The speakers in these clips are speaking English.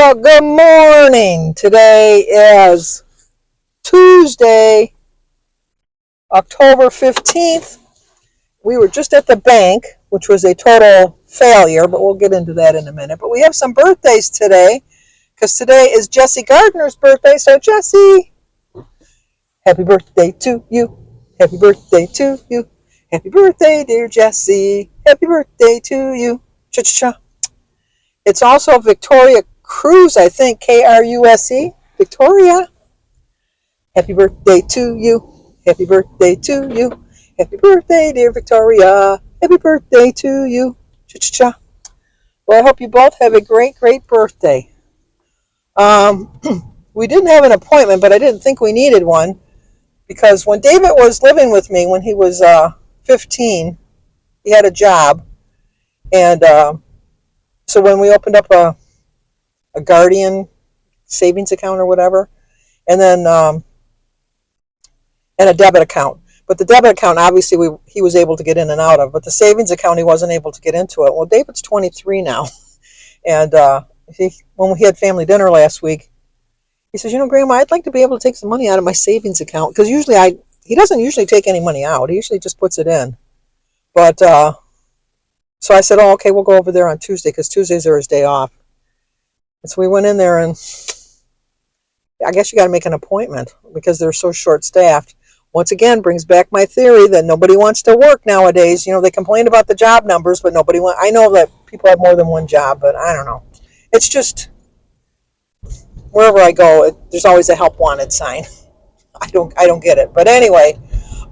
Well, good morning. Today is Tuesday, October 15th. We were just at the bank, which was a total failure, but we'll get into that in a minute. But we have some birthdays today, because today is Jessie Gardner's birthday. So, Jessie, happy birthday to you. Happy birthday to you. Happy birthday, dear Jessie. Happy birthday to you. Cha-cha-cha. It's also Victoria Cruz, I think, Kruse. Victoria. Happy birthday to you. Happy birthday to you. Happy birthday, dear Victoria. Happy birthday to you. Cha-cha-cha. Well, I hope you both have a great, great birthday. We didn't have an appointment, but I didn't think we needed one, because when David was living with me, when he was 15, he had a job. And so when we opened up a Guardian savings account or whatever, and then and a debit account. But the debit account, obviously, he was able to get in and out of. But the savings account, he wasn't able to get into it. Well, David's 23 now. And when we had family dinner last week, he says, Grandma, I'd like to be able to take some money out of my savings account. Because usually he doesn't usually take any money out. He usually just puts it in. But so I said, okay, we'll go over there on Tuesday, because Tuesdays are his day off. And so we went in there, and I guess you got to make an appointment because they're so short-staffed. Once again, brings back my theory that nobody wants to work nowadays. They complain about the job numbers, but nobody wants. I know that people have more than one job, but I don't know. It's just wherever I go, there's always a help wanted sign. I don't get it. But anyway,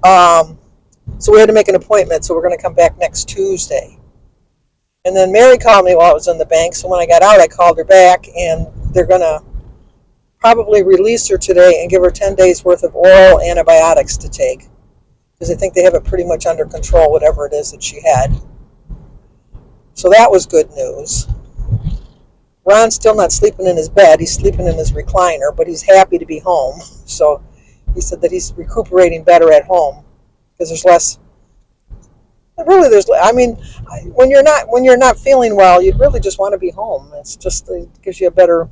so we had to make an appointment. So we're going to come back next Tuesday. And then Mary called me while I was in the bank. So when I got out, I called her back, and they're going to probably release her today and give her 10 days worth of oral antibiotics to take, because I think they have it pretty much under control, whatever it is that she had. So that was good news. Ron's still not sleeping in his bed. He's sleeping in his recliner, but he's happy to be home. So he said that he's recuperating better at home, because there's less. Really, when you're not feeling well, you really just want to be home. It gives you a better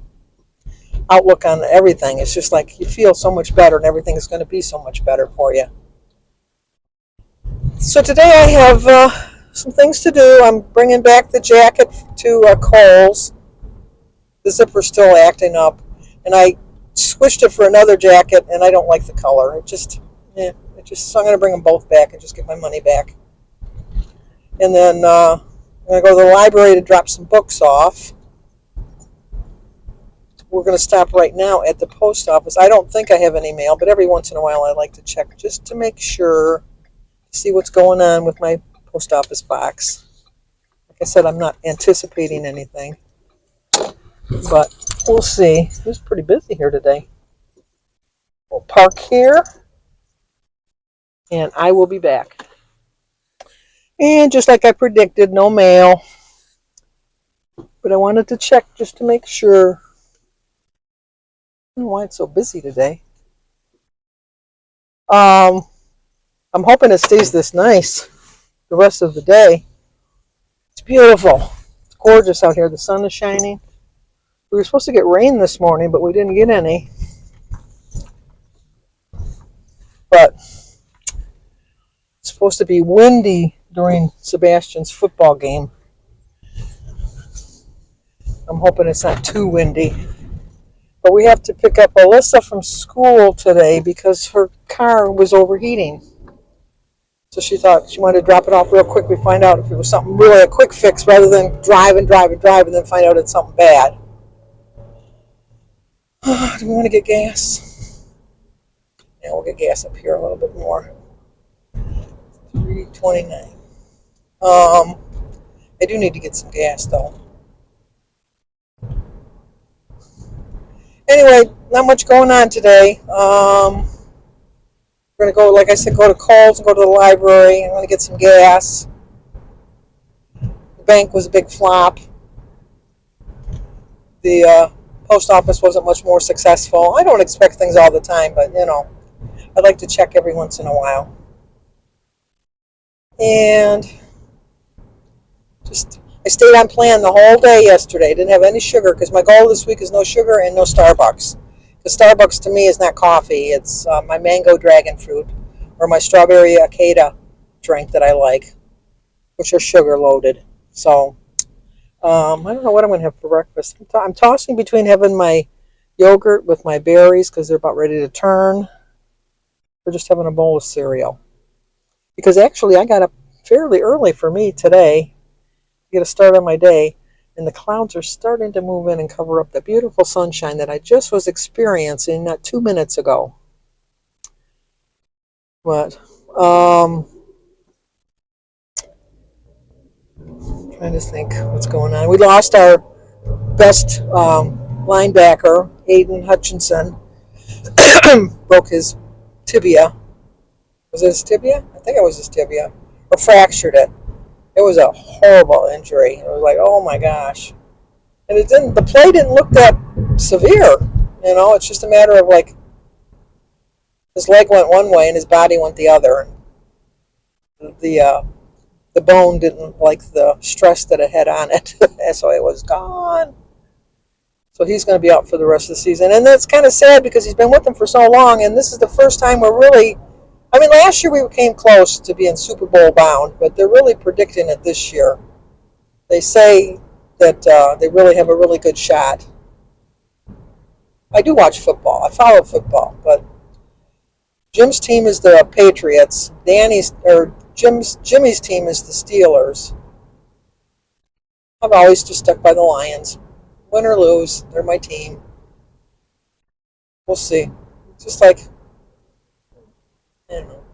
outlook on everything. It's just like you feel so much better, and everything is going to be so much better for you. So today I have some things to do. I'm bringing back the jacket to Kohl's. The zipper's still acting up, and I switched it for another jacket, and I don't like the color. So I'm going to bring them both back and just get my money back. And then I'm going to go to the library to drop some books off. We're going to stop right now at the post office. I don't think I have any mail, but every once in a while I like to check just to make sure, see what's going on with my post office box. Like I said, I'm not anticipating anything, but we'll see. It was pretty busy here today. We'll park here, and I will be back. And just like I predicted, no mail, but I wanted to check just to make sure. I don't know why it's so busy today. I'm hoping it stays this nice the rest of the day. It's beautiful. It's gorgeous out here. The sun is shining. We were supposed to get rain this morning, but we didn't get any. But it's supposed to be windy during Sebastian's football game. I'm hoping it's not too windy. But we have to pick up Alyssa from school today because her car was overheating. So she thought she wanted to drop it off real quick. We find out if it was something really a quick fix rather than drive and then find out it's something bad. Do we want to get gas? Yeah, we'll get gas up here a little bit more. $3.29. I do need to get some gas though. Anyway, not much going on today. We're going to go, like I said, go to Kohl's and go to the library. I'm going to get some gas. The bank was a big flop. The post office wasn't much more successful. I don't expect things all the time, but, I'd like to check every once in a while. And just I stayed on plan the whole day yesterday. Didn't have any sugar because my goal this week is no sugar and no Starbucks. Because Starbucks to me is not coffee. It's my mango dragon fruit or my strawberry acai drink that I like, which are sugar loaded. So I don't know what I'm going to have for breakfast. I'm tossing between having my yogurt with my berries because they're about ready to turn, or just having a bowl of cereal. Because actually, I got up fairly early for me today to get a start on my day, and the clouds are starting to move in and cover up the beautiful sunshine that I just was experiencing not 2 minutes ago. But trying to think what's going on. We lost our best linebacker, Aiden Hutchinson, broke his tibia. Was it his tibia? I think it was his tibia. Or fractured it. It was a horrible injury. It was like, oh my gosh. And it didn't. The play didn't look that severe. You know, it's just a matter of like his leg went one way and his body went the other. The bone didn't like the stress that it had on it, so it was gone. So he's going to be out for the rest of the season, and that's kind of sad because he's been with them for so long, and this is the first time we're really. I mean, last year we came close to being Super Bowl bound, but they're really predicting it this year. They say that they really have a really good shot. I do watch football. I follow football, but Jim's team is the Patriots. Jimmy's team is the Steelers. I've always just stuck by the Lions. Win or lose, they're my team. We'll see. Just like, you know.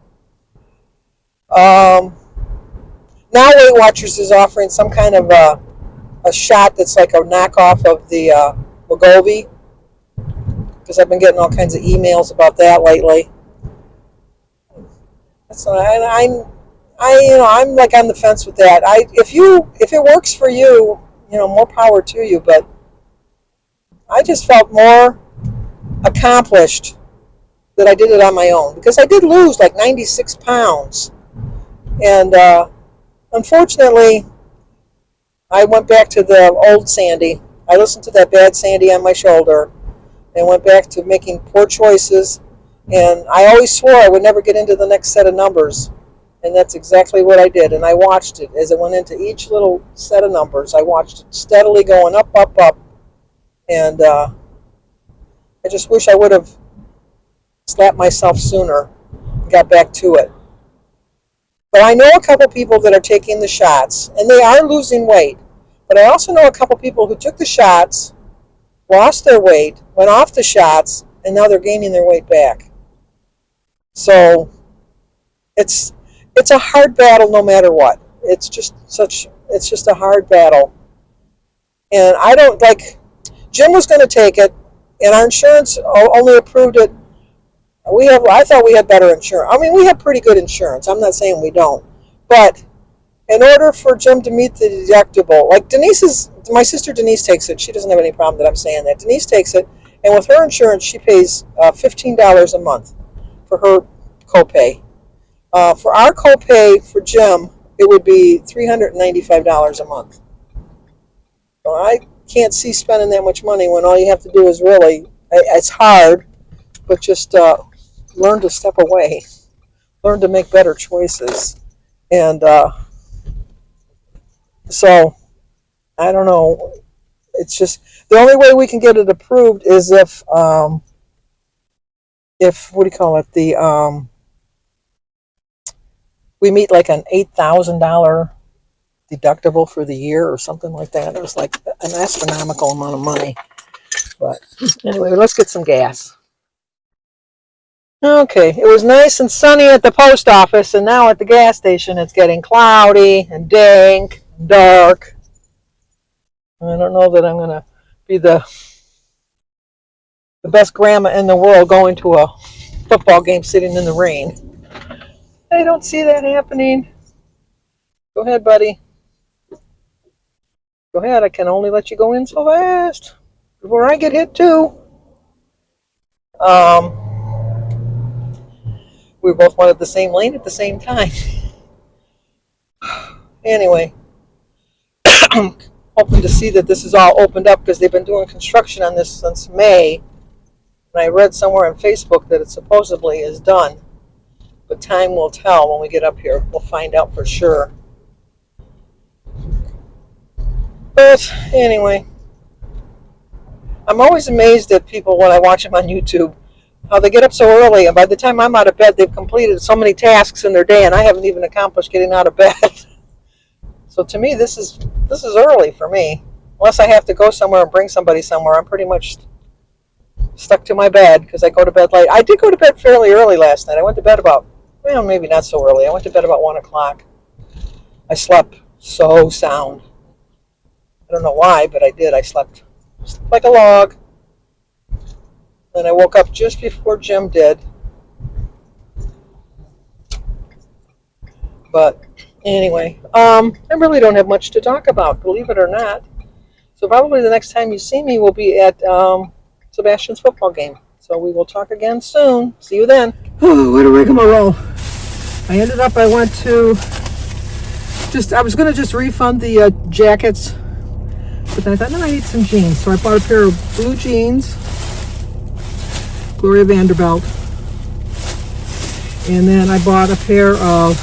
Now Weight Watchers is offering some kind of a shot that's like a knockoff of the Wegovy, because I've been getting all kinds of emails about that lately. So I'm like on the fence with that. If it works for you, more power to you. But I just felt more accomplished that I did it on my own, because I did lose like 96 pounds, and unfortunately, I went back to the old Sandy. I listened to that bad Sandy on my shoulder, and went back to making poor choices. And I always swore I would never get into the next set of numbers. And that's exactly what I did. And I watched it as it went into each little set of numbers. I watched it steadily going up, up, up. And I just wish I would have slapped myself sooner and got back to it. But I know a couple people that are taking the shots, and they are losing weight. But I also know a couple people who took the shots, lost their weight, went off the shots, and now they're gaining their weight back. So it's a hard battle no matter what. It's just a hard battle. And I don't like, Jim was going to take it, and our insurance only approved it. I thought we had better insurance. I mean, we have pretty good insurance. I'm not saying we don't. But in order for Jim to meet the deductible, like my sister Denise takes it. She doesn't have any problem that I'm saying that. Denise takes it, and with her insurance, she pays $15 a month for her copay. For our copay for Jim, it would be $395 a month. So I can't see spending that much money when all you have to do is really, it's hard, but just learn to step away, learn to make better choices. And so, I don't know, it's just, the only way we can get it approved is if what do you call it, we meet like an $8,000 deductible for the year or something like that. It was like an astronomical amount of money. But anyway, let's get some gas. Okay, it was nice and sunny at the post office, and now at the gas station it's getting cloudy and dank and dark. I don't know that I'm going to be the best grandma in the world going to a football game sitting in the rain. I don't see that happening. Go ahead, buddy. Go ahead. I can only let you go in so fast before I get hit too. We both wanted the same lane at the same time. Anyway, hoping to see that this is all opened up because they've been doing construction on this since May. And I read somewhere on Facebook that it supposedly is done. But time will tell when we get up here. We'll find out for sure. But anyway, I'm always amazed at people when I watch them on YouTube, how they get up so early, and by the time I'm out of bed, they've completed so many tasks in their day, and I haven't even accomplished getting out of bed. So to me, this is early for me. Unless I have to go somewhere and bring somebody somewhere, I'm pretty much stuck to my bed because I go to bed late. I did go to bed fairly early last night. I went to bed about, well, maybe not so early. I went to bed about 1 o'clock. I slept so sound. I don't know why, but I did. I slept like a log. Then I woke up just before Jim did. But anyway, I really don't have much to talk about, believe it or not. So probably the next time you see me will be at Sebastian's football game. So we will talk again soon. See you then. Oh, what a rigmarole. I went to, I was going to just refund the jackets. But then I thought, no, I need some jeans. So I bought a pair of blue jeans, Gloria Vanderbilt. And then I bought a pair of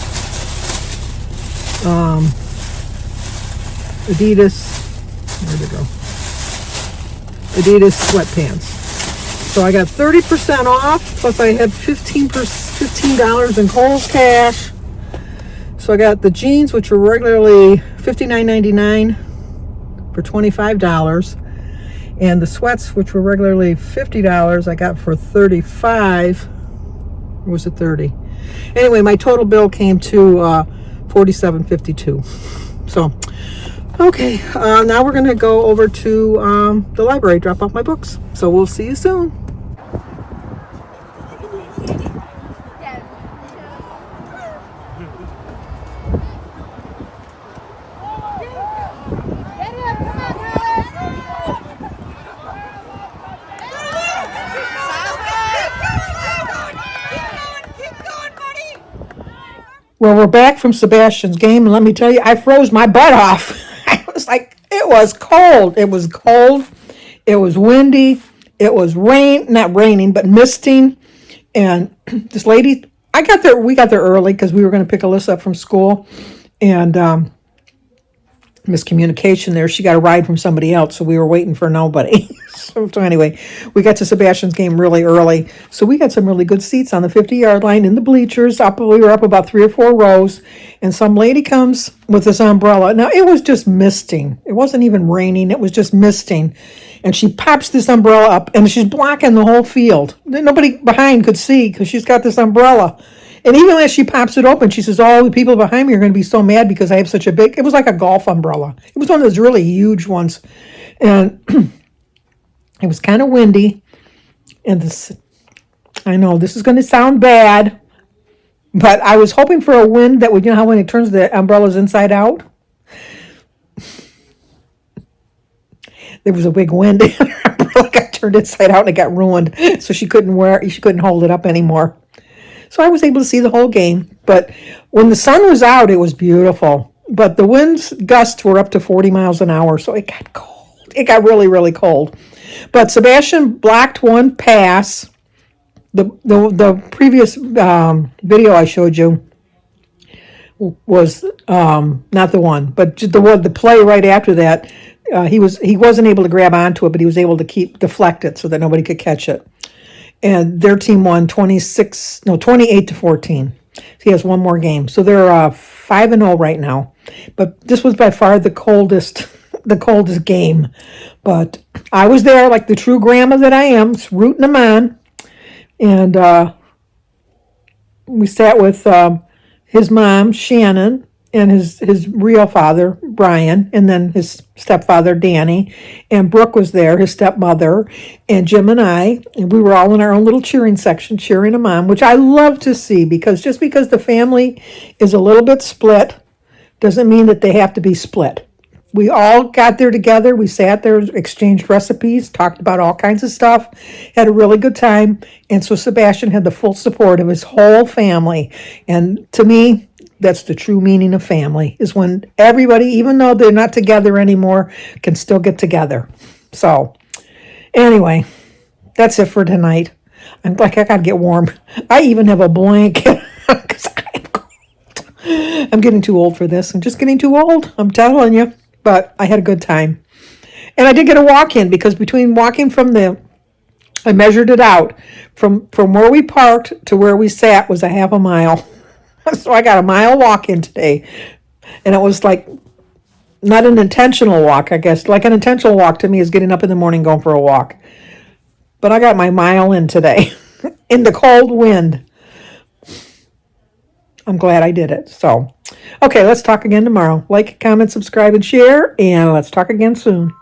Adidas sweatpants. So I got 30% off, plus I had $15 in Kohl's cash. So I got the jeans, which were regularly $59.99 for $25. And the sweats, which were regularly $50, I got for $35. Or was it $30? Anyway, my total bill came to $47.52. So, okay, now we're going to go over to the library, drop off my books. So we'll see you soon. Well, we're back from Sebastian's game, and let me tell you, I froze my butt off. It was cold. It was cold. It was windy. It was not raining, but misting. And this lady, we got there early because we were going to pick Alyssa up from school. And miscommunication there. She got a ride from somebody else, so we were waiting for nobody. So anyway, we got to Sebastian's game really early. So we got some really good seats on the 50-yard line in the bleachers. We were up about 3 or 4 rows, and some lady comes with this umbrella. Now, it was just misting. It wasn't even raining. It was just misting. And she pops this umbrella up, and she's blocking the whole field. Nobody behind could see because she's got this umbrella. And even as she pops it open, she says, oh, the people behind me are going to be so mad because I have such a big, it was like a golf umbrella. It was one of those really huge ones. And it was kind of windy. And I know this is going to sound bad, but I was hoping for a wind that would, you know how when it turns the umbrellas inside out? There was a big wind. Her umbrella got turned inside out and it got ruined. So she couldn't hold it up anymore. So I was able to see the whole game. But when the sun was out, it was beautiful. But the winds gusts were up to 40 miles an hour. So it got cold. It got really, really cold. But Sebastian blocked one pass. The previous video I showed you was not the one, but the play right after that. He wasn't able to grab onto it, but he was able to deflect it so that nobody could catch it. And their team won 28-14. He has one more game. So they're 5-0 right now. But this was by far the coldest game. But I was there like the true grandma that I am, rooting them on. And we sat with his mom, Shannon, and his real father, Brian, and then his stepfather, Danny, and Brooke was there, his stepmother, and Jim and I, and we were all in our own little cheering section, cheering them on, which I love to see, because just because the family is a little bit split doesn't mean that they have to be split. We all got there together, we sat there, exchanged recipes, talked about all kinds of stuff, had a really good time, and so Sebastian had the full support of his whole family, and to me, That's the true meaning of family, is when everybody, even though they're not together anymore, can still get together. So, anyway, that's it for tonight. I'm like, I gotta get warm. I even have a blanket because I'm getting too old for this. I'm just getting too old. I'm telling you. But I had a good time. And I did get a walk in because between walking I measured it out. From where we parked to where we sat was a half a mile. So I got a mile walk in today. And it was like not an intentional walk, I guess. Like an intentional walk to me is getting up in the morning going for a walk. But I got my mile in today in the cold wind. I'm glad I did it. So, okay, let's talk again tomorrow. Like, comment, subscribe, and share, and let's talk again soon.